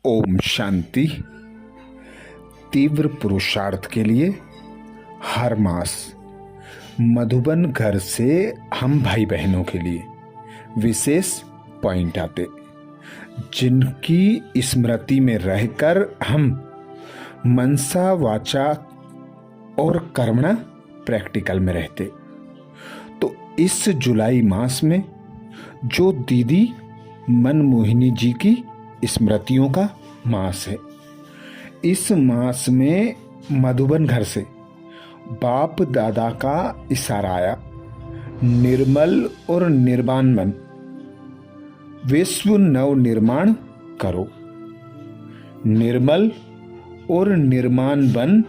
ओम शांति। तीव्र पुरुषार्थ के लिए हर मास मधुबन घर से हम भाई बहनों के लिए विशेष पॉइंट आते, जिनकी स्मृति में रहकर हम मनसा वाचा और कर्मणा प्रैक्टिकल में रहते। तो इस जुलाई मास में जो दीदी मनमोहिनी जी की स्मृतियों का मास है, इस मास में मधुबन घर से बाप दादा का इशारा आया, निर्मल और निर्वाण बन विश्व नव निर्माण करो। निर्मल और निर्माण बन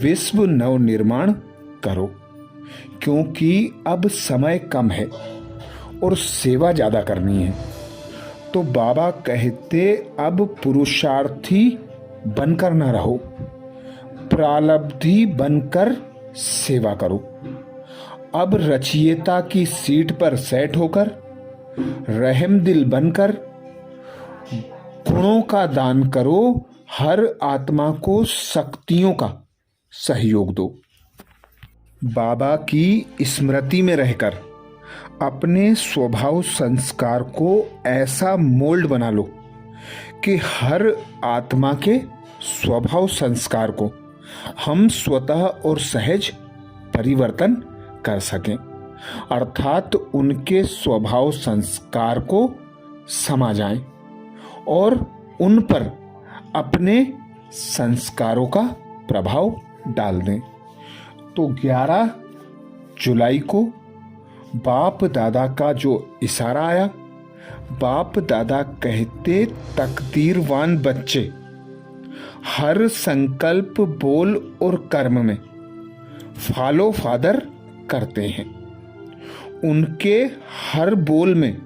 विश्व नव निर्माण करो, क्योंकि अब समय कम है और सेवा ज्यादा करनी है। तो बाबा कहते अब पुरुषार्थी बनकर न रहो, प्रारब्धी बनकर सेवा करो। अब रचयिता की सीट पर सेट होकर रहम दिल बनकर गुणों का दान करो, हर आत्मा को शक्तियों का सहयोग दो। बाबा की स्मृति में रहकर अपने स्वभाव संस्कार को ऐसा मोल्ड बना लो कि हर आत्मा के स्वभाव संस्कार को हम स्वतः और सहज परिवर्तन कर सकें, अर्थात उनके स्वभाव संस्कार को समा जाएं और उन पर अपने संस्कारों का प्रभाव डाल दें। तो 11 जुलाई को बाप दादा का जो इशारा आया, बाप दादा कहते तकदीरवान बच्चे हर संकल्प बोल और कर्म में फॉलो फादर करते हैं। उनके हर बोल में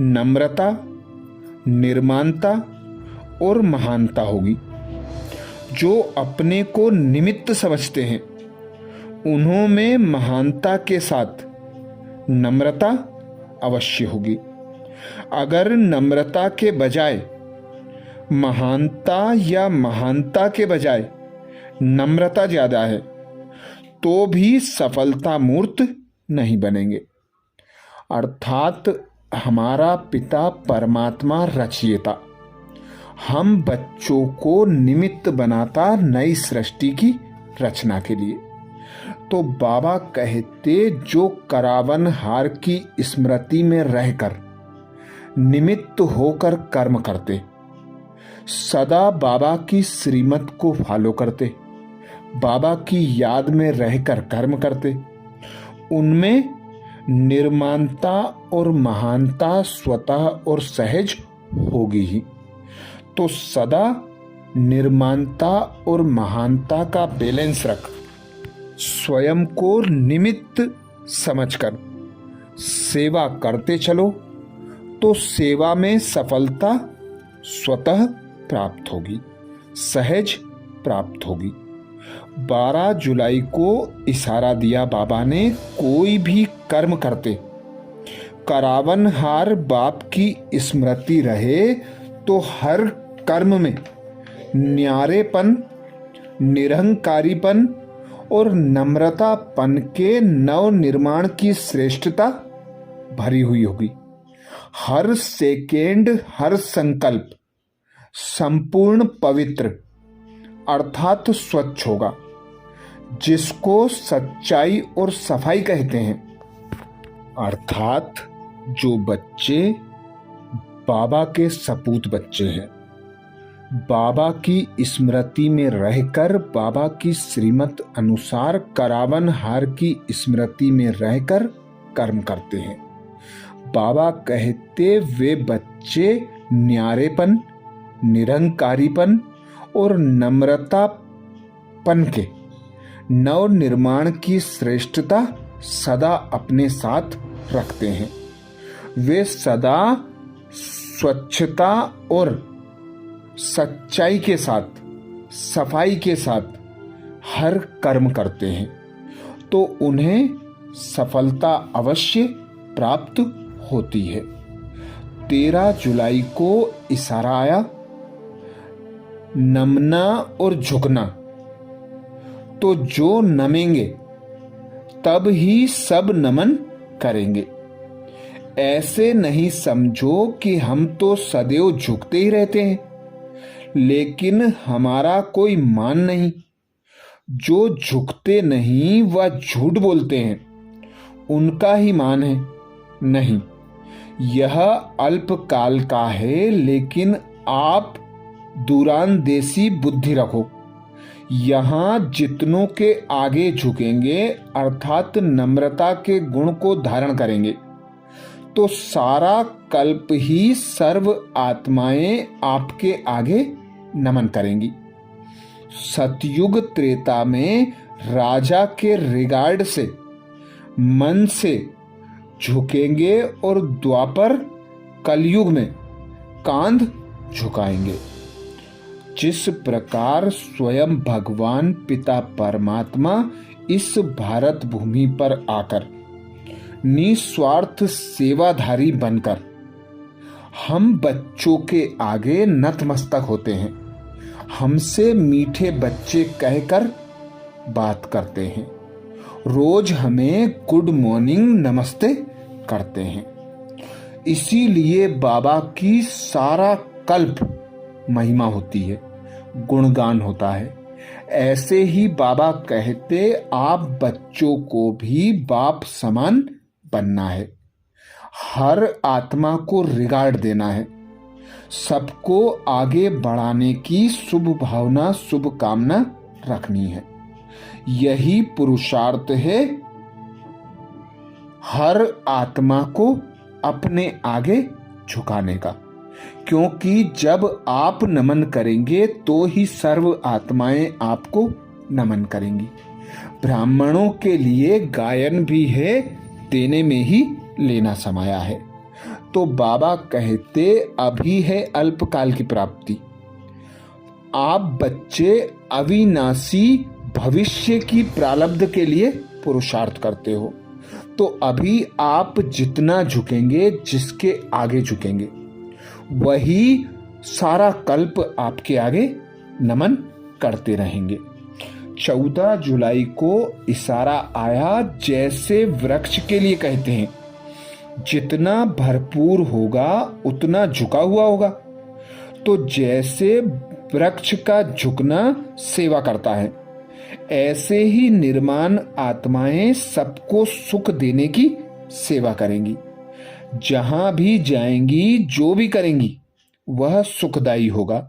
नम्रता, निर्माणता और महानता होगी। जो अपने को निमित्त समझते हैं, उन्हों में महानता के साथ नम्रता अवश्य होगी। अगर नम्रता के बजाय महानता या महानता के बजाय नम्रता ज्यादा है, तो भी सफलता मूर्त नहीं बनेंगे। अर्थात हमारा पिता परमात्मा रचयिता हम बच्चों को निमित्त बनाता नई सृष्टि की रचना के लिए। तो बाबा कहते जो करावन हार की स्मृति में रहकर निमित्त होकर कर्म करते, सदा बाबा की श्रीमत को फॉलो करते, बाबा की याद में रहकर कर्म करते, उनमें निर्माणता और महानता स्वतः और सहज होगी ही। तो सदा निर्माणता और महानता का बैलेंस रख स्वयं को निमित्त समझकर सेवा करते चलो, तो सेवा में सफलता स्वतः प्राप्त होगी, सहज प्राप्त होगी। 12 जुलाई को इशारा दिया बाबा ने, कोई भी कर्म करते करावन हार बाप की स्मृति रहे, तो हर कर्म में न्यारेपन, निरहंकारीपन और नम्रतापन के नव निर्माण की श्रेष्ठता भरी हुई होगी। हर सेकेंड, हर संकल्प संपूर्ण पवित्र अर्थात स्वच्छ होगा, जिसको सच्चाई और सफाई कहते हैं। अर्थात जो बच्चे बाबा के सपूत बच्चे हैं, बाबा की स्मृति में रहकर बाबा की श्रीमत अनुसार करावन हार की स्मृति में रहकर कर्म करते हैं। बाबा कहते वे बच्चे न्यारेपन, निरहंकारीपन और नम्रतापन के नव निर्माण की श्रेष्ठता सदा अपने साथ रखते हैं। वे सदा स्वच्छता और सच्चाई के साथ, सफाई के साथ हर कर्म करते हैं, तो उन्हें सफलता अवश्य प्राप्त होती है। 13 जुलाई को इशारा आया, नमना और झुकना, तो जो नमेंगे तब ही सब नमन करेंगे। ऐसे नहीं समझो कि हम तो सदैव झुकते ही रहते हैं, लेकिन हमारा कोई मान नहीं। जो झुकते नहीं वह झूठ बोलते हैं, उनका ही मान है। नहीं, यह अल्पकाल का है, लेकिन आप दूरांदेशी बुद्धि रखो। यहां जितनों के आगे झुकेंगे अर्थात नम्रता के गुण को धारण करेंगे, तो सारा कल्प ही सर्व आत्माएं आपके आगे नमन करेंगी। सतयुग त्रेता में राजा के रिगार्ड से मन से झुकेंगे और द्वापर कलयुग में कांध झुकाएंगे। जिस प्रकार स्वयं भगवान पिता परमात्मा इस भारत भूमि पर आकर निस्वार्थ सेवाधारी बनकर हम बच्चों के आगे नतमस्तक होते हैं, हमसे मीठे बच्चे कहकर बात करते हैं, रोज हमें गुड मॉर्निंग नमस्ते करते हैं, इसीलिए बाबा की सारा कल्प महिमा होती है, गुणगान होता है। ऐसे ही बाबा कहते आप बच्चों को भी बाप समान बनना है, हर आत्मा को रिगार्ड देना है, सबको आगे बढ़ाने की शुभ भावना शुभ कामना रखनी है। यही पुरुषार्थ है हर आत्मा को अपने आगे झुकाने का, क्योंकि जब आप नमन करेंगे तो ही सर्व आत्माएं आपको नमन करेंगी। ब्राह्मणों के लिए गायन भी है, देने में ही लेना समाया है। तो बाबा कहते अभी है अल्पकाल की प्राप्ति, आप बच्चे अविनाशी भविष्य की प्रारब्ध के लिए पुरुषार्थ करते हो, तो अभी आप जितना झुकेंगे, जिसके आगे झुकेंगे, वही सारा कल्प आपके आगे नमन करते रहेंगे। 14 जुलाई को इशारा आया, जैसे वृक्ष के लिए कहते हैं जितना भरपूर होगा उतना झुका हुआ होगा, तो जैसे वृक्ष का झुकना सेवा करता है, ऐसे ही निर्माण आत्माएं सबको सुख देने की सेवा करेंगी। जहां भी जाएंगी, जो भी करेंगी, वह सुखदायी होगा।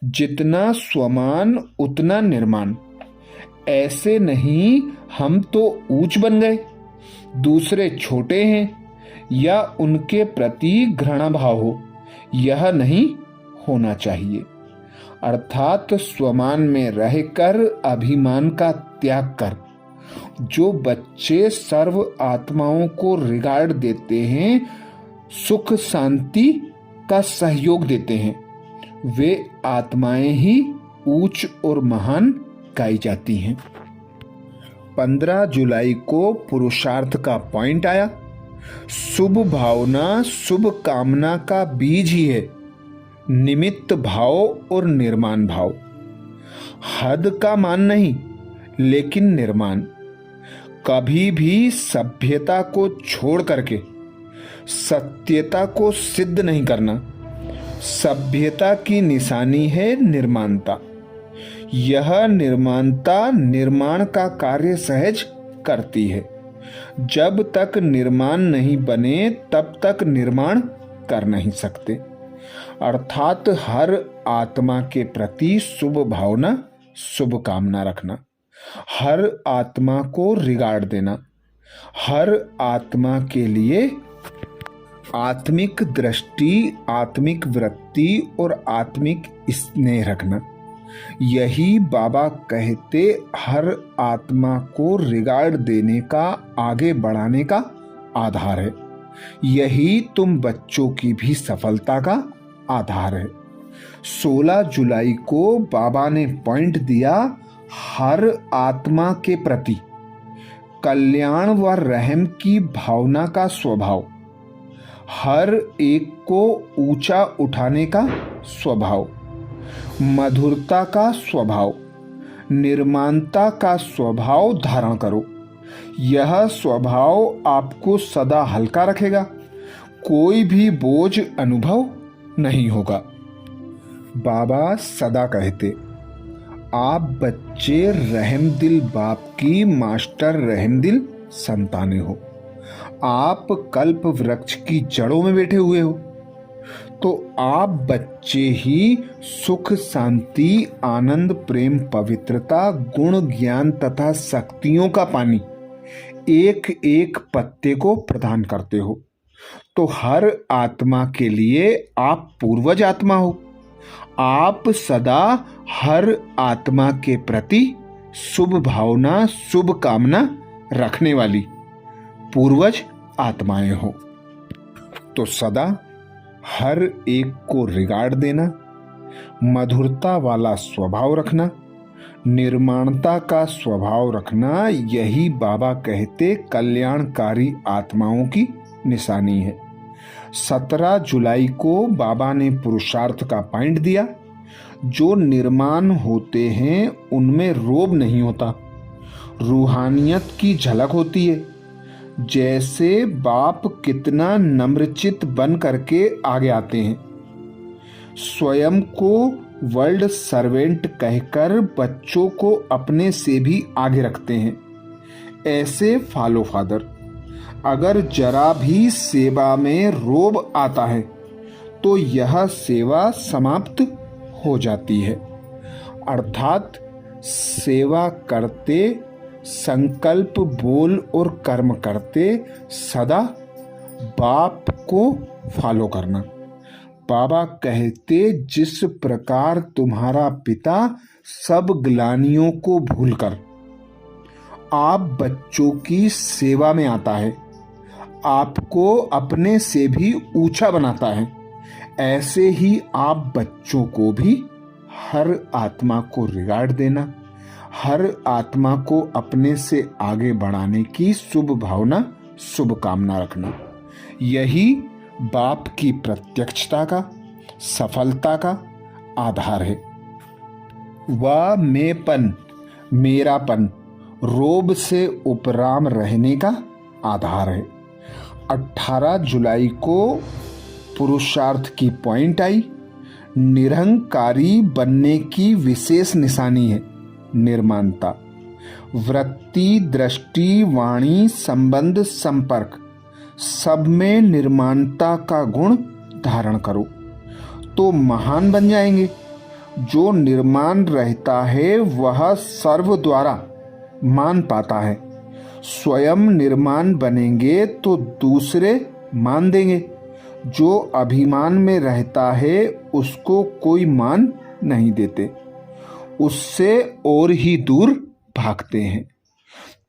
जितना स्वमान उतना निर्माण। ऐसे नहीं हम तो ऊंच बन गए, दूसरे छोटे हैं, या उनके प्रति घृणा भाव हो, यह नहीं होना चाहिए। अर्थात स्वमान में रहकर अभिमान का त्याग कर जो बच्चे सर्व आत्माओं को रिगार्ड देते हैं, सुख शांति का सहयोग देते हैं, वे आत्माएं ही ऊंच और महान गाई जाती हैं। 15 जुलाई को पुरुषार्थ का पॉइंट आया। शुभ भावना शुभ कामना का बीज ही है निमित्त भाव और निर्माण भाव। हद का मान नहीं, लेकिन निर्माण। कभी भी सभ्यता को छोड़ करके सत्यता को सिद्ध नहीं करना। सभ्यता की निशानी है निर्माणता। यह निर्माणता निर्माण का कार्य सहज करती है। जब तक निर्माण नहीं बने तब तक निर्माण कर नहीं सकते। अर्थात हर आत्मा के प्रति शुभ भावना शुभ कामना रखना, हर आत्मा को रिगार्ड देना, हर आत्मा के लिए आत्मिक दृष्टि, आत्मिक वृत्ति और आत्मिक स्नेह रखना। यही बाबा कहते हर आत्मा को रिगार्ड देने का, आगे बढ़ाने का आधार है। यही तुम बच्चों की भी सफलता का आधार है। 16 जुलाई को बाबा ने पॉइंट दिया, हर आत्मा के प्रति कल्याण व रहम की भावना का स्वभाव, हर एक को ऊंचा उठाने का स्वभाव, मधुरता का स्वभाव, निर्माणता का स्वभाव धारण करो। यह स्वभाव आपको सदा हल्का रखेगा, कोई भी बोझ अनुभव नहीं होगा। बाबा सदा कहते, आप बच्चे रहमदिल बाप की मास्टर रहमदिल संतानें हो। आप कल्प वृक्ष की जड़ों में बैठे हुए हो, तो आप बच्चे ही सुख, शांति, आनंद, प्रेम, पवित्रता, गुण, ज्ञान तथा शक्तियों का पानी एक एक पत्ते को प्रदान करते हो। तो हर आत्मा के लिए आप पूर्वज आत्मा हो। आप सदा हर आत्मा के प्रति शुभ भावना, शुभ कामना रखने वाली पूर्वज आत्माएं हो। तो सदा हर एक को रिगार्ड देना, मधुरता वाला स्वभाव रखना, निर्माणता का स्वभाव रखना, यही बाबा कहते कल्याणकारी आत्माओं की निशानी है। 17 जुलाई को बाबा ने पुरुषार्थ का पॉइंट दिया। जो निर्माण होते हैं उनमें रोब नहीं होता, रूहानियत की झलक होती है। जैसे बाप कितना नम्रचित बन करके आगे आते हैं, स्वयं को वर्ल्ड सर्वेंट कहकर बच्चों को अपने से भी आगे रखते हैं। ऐसे फॉलो फादर, अगर जरा भी सेवा में रोब आता है तो यह सेवा समाप्त हो जाती है। अर्थात सेवा करते, संकल्प, बोल और कर्म करते सदा बाप को फॉलो करना। बाबा कहते, जिस प्रकार तुम्हारा पिता सब ग्लानियों को भूलकर आप बच्चों की सेवा में आता है, आपको अपने से भी ऊंचा बनाता है, ऐसे ही आप बच्चों को भी हर आत्मा को रिगार्ड देना, हर आत्मा को अपने से आगे बढ़ाने की शुभ भावना, शुभ कामना रखना। यही बाप की प्रत्यक्षता का, सफलता का आधार है। वह मैंपन, मेरापन, रोब से उपराम रहने का आधार है। 18 जुलाई को पुरुषार्थ की पॉइंट आई। निरहंकारी बनने की विशेष निशानी है निर्माणता। वृत्ति, दृष्टि, वाणी, संबंध, संपर्क सब में निर्माणता का गुण धारण करो तो महान बन जाएंगे। जो निर्माण रहता है वह सर्व द्वारा मान पाता है। स्वयं निर्माण बनेंगे तो दूसरे मान देंगे। जो अभिमान में रहता है उसको कोई मान नहीं देते, उससे और ही दूर भागते हैं।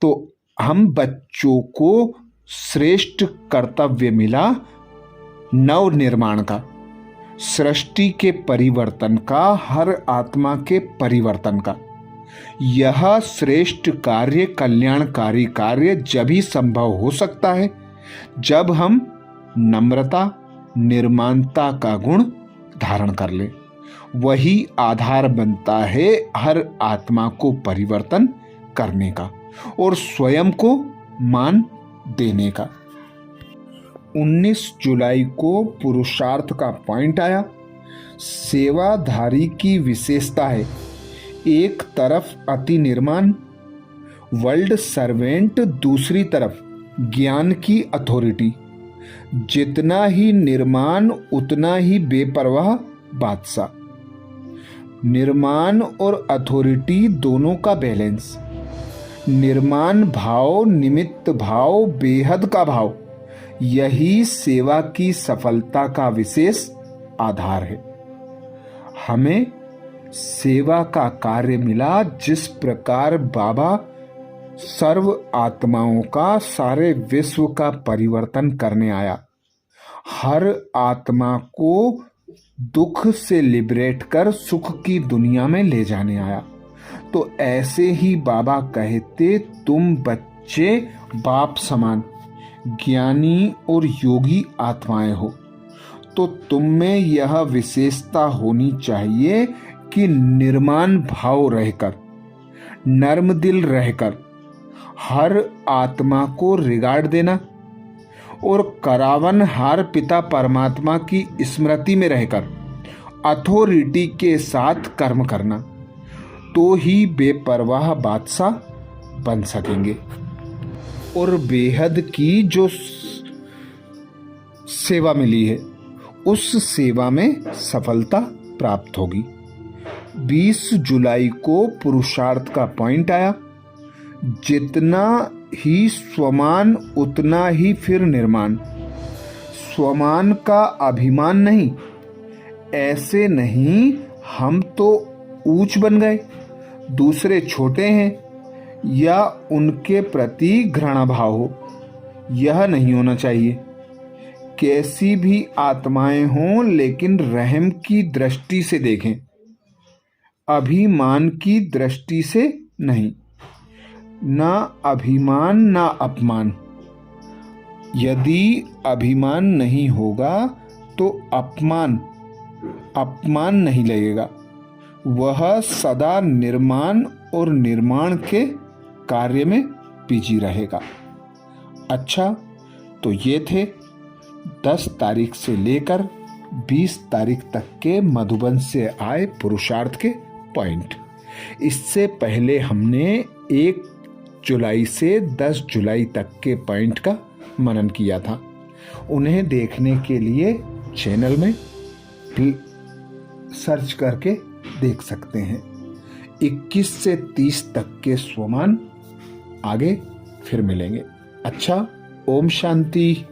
तो हम बच्चों को श्रेष्ठ कर्तव्य मिला नव निर्माण का, सृष्टि के परिवर्तन का, हर आत्मा के परिवर्तन का। यह श्रेष्ठ कार्य, कल्याणकारी कार्य जब ही संभव हो सकता है जब हम नम्रता, निर्माणता का गुण धारण कर ले। वही आधार बनता है हर आत्मा को परिवर्तन करने का और स्वयं को मान देने का। 19 जुलाई को पुरुषार्थ का पॉइंट आया। सेवाधारी की विशेषता है, एक तरफ अति निर्माण, वर्ल्ड सर्वेंट, दूसरी तरफ ज्ञान की अथॉरिटी। जितना ही निर्माण उतना ही बेपरवाह बादशाह। निर्माण और अथॉरिटी दोनों का बैलेंस। निर्माण भाव, निमित्त भाव, बेहद का भाव, यही सेवा की सफलता का विशेष आधार है। हमें सेवा का कार्य मिला जिस प्रकार बाबा सर्व आत्माओं का, सारे विश्व का परिवर्तन करने आया। हर आत्मा को दुख से लिबरेट कर सुख की दुनिया में ले जाने आया। तो ऐसे ही बाबा कहते, तुम बच्चे बाप समान ज्ञानी और योगी आत्माएं हो। तो तुम में यह विशेषता होनी चाहिए कि निर्माण भाव रहकर, नर्म दिल रहकर, हर आत्मा को रिगार्ड देना और करावनहार पिता परमात्मा की स्मृति में रहकर अथॉरिटी के साथ कर्म करना, तो ही बेपरवाह बादशाह बन सकेंगे और बेहद की जो सेवा मिली है उस सेवा में सफलता प्राप्त होगी। 20 जुलाई को पुरुषार्थ का पॉइंट आया, जितना ही स्वमान उतना ही फिर निर्माण। स्वमान का अभिमान नहीं, ऐसे नहीं हम तो ऊंच बन गए, दूसरे छोटे हैं या उनके प्रति घृणा भाव हो, यह नहीं होना चाहिए। कैसी भी आत्माएं हों लेकिन रहम की दृष्टि से देखें, अभिमान की दृष्टि से नहीं। ना अभिमान ना अपमान। यदि अभिमान नहीं होगा तो अपमान नहीं लगेगा। वह सदा निर्माण और निर्माण के कार्य में बिजी रहेगा। अच्छा, तो ये थे 10 तारीख से लेकर 20 तारीख तक के मधुबन से आए पुरुषार्थ के पॉइंट। इससे पहले हमने 1 जुलाई से 10 जुलाई तक के पॉइंट का मनन किया था। उन्हें देखने के लिए चैनल में सर्च करके देख सकते हैं। 21 से 30 तक के स्वमान आगे फिर मिलेंगे। अच्छा, ओम शांति।